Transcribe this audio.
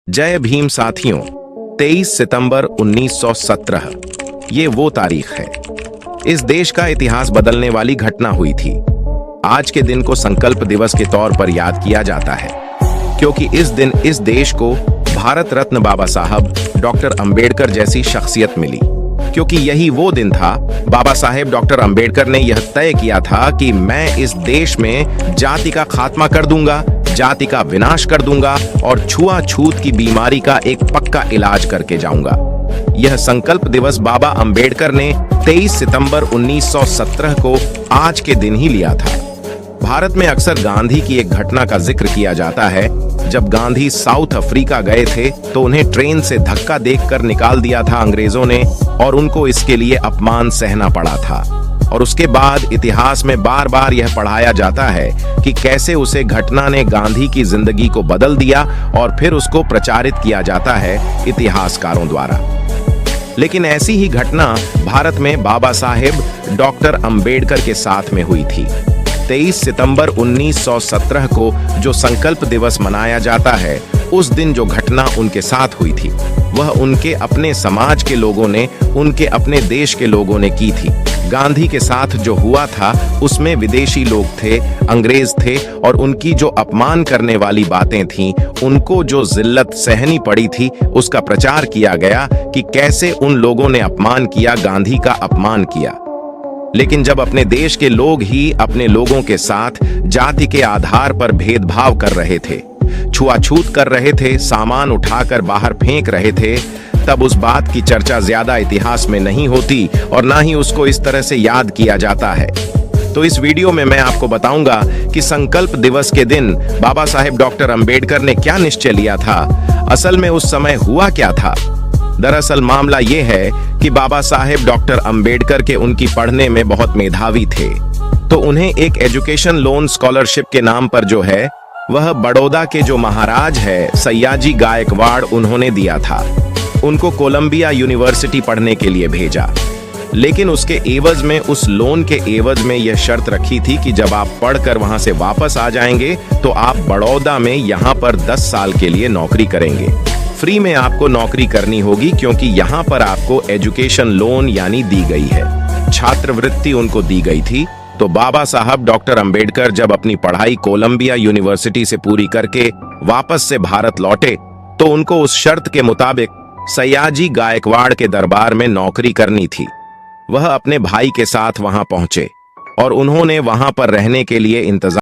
जय भीम साथियों, 23 सितंबर 1917 ये वो तारीख है। इस देश का इतिहास बदलने वाली घटना हुई थी। आज के दिन को संकल्प दिवस के तौर पर याद किया जाता है, क्योंकि इस दिन इस देश को भारत रत्न बाबा साहब डॉक्टर अंबेडकर जैसी शख्सियत मिली। क्योंकि यही वो दिन था, बाबा साहेब डॉक्टर अंबेडकर ने यह तय किया था कि मैं इस देश में जाति का खात्मा कर दूंगा, जाति का विनाश कर दूंगा और छुआछूत की बीमारी का एक पक्का इलाज करके जाऊंगा। यह संकल्प दिवस बाबा अंबेडकर ने 23 सितंबर 1917 को आज के दिन ही लिया था। भारत में अक्सर गांधी की एक घटना का जिक्र किया जाता है। जब गांधी साउथ अफ्रीका गए थे तो उन्हें ट्रेन से धक्का देकर निकाल दिया था अंग्रेजों ने, और उनको इसके लिए अपमान सहना पड़ा था। और उसके बाद इतिहास में बार बार यह पढ़ाया जाता है कि कैसे उसे घटना ने गांधी की जिंदगी को बदल दिया, और फिर उसको प्रचारित किया जाता है इतिहासकारों द्वारा। लेकिन ऐसी ही घटना भारत में बाबा साहेब डॉक्टर अंबेडकर के साथ में हुई थी। 23 सितंबर 1917 को जो संकल्प दिवस मनाया जाता है, उस दिन जो घटना उनके साथ हुई थी वह उनके अपने समाज के लोगों ने, उनके अपने देश के लोगों ने की थी। गांधी के साथ जो हुआ था उसमें विदेशी लोग थे, अंग्रेज थे, और उनकी जो अपमान करने वाली बातें थीं, उनको जो जिल्लत सहनी पड़ी थी, उसका प्रचार किया गया कि कैसे उन लोगों ने अपमान किया, गांधी का अपमान किया। लेकिन जब अपने देश के लोग ही अपने लोगों के साथ जाति के आधार पर भेदभाव कर रहे थे, छुआछूत कर रहे थे, सामान उठाकर बाहर फेंक रहे थे, तब उस बात की चर्चा ज्यादा इतिहास में नहीं होती और ना ही उसको इस तरह से याद किया जाता है। तो इस वीडियो में मैं आपको बताऊंगा कि संकल्प दिवस के दिन बाबा साहेब डॉक्टर अंबेडकर ने क्या निश्चय लिया था, असल में उस समय हुआ क्या था। दरअसल मामला ये है कि बाबा साहेब डॉक्टर अंबेडकर के उनकी पढ़ने में बहुत मेधावी थे, तो उन्हें एक एजुकेशन लोन स्कॉलरशिप के नाम पर जो है वह बड़ौदा के जो महाराज है सयाजी गायकवाड़, उन्होंने दिया था। उनको कोलंबिया यूनिवर्सिटी पढ़ने के लिए भेजा, लेकिन उसके एवज में, उस लोन के एवज में यह शर्त रखी थी कि जब आप पढ़कर वहां से वापस आ जाएंगे तो आप बड़ौदा में यहाँ पर 10 साल के लिए नौकरी करेंगे। फ्री में आपको नौकरी करनी होगी, क्योंकि यहाँ पर आपको एजुकेशन लोन यानी दी गई है, छात्रवृत्ति उनको दी गई थी। तो बाबा साहब डॉक्टर अंबेडकर जब अपनी पढ़ाई कोलंबिया यूनिवर्सिटी से पूरी करके वापस से भारत लौटे तो उनको उस शर्त के मुताबिक सयाजी गायकवाड़ के दरबार में नौकरी करनी थी। वह अपने भाई के साथ वहां पहुंचे और उन्होंने वहां पर रहने के लिए इंतजार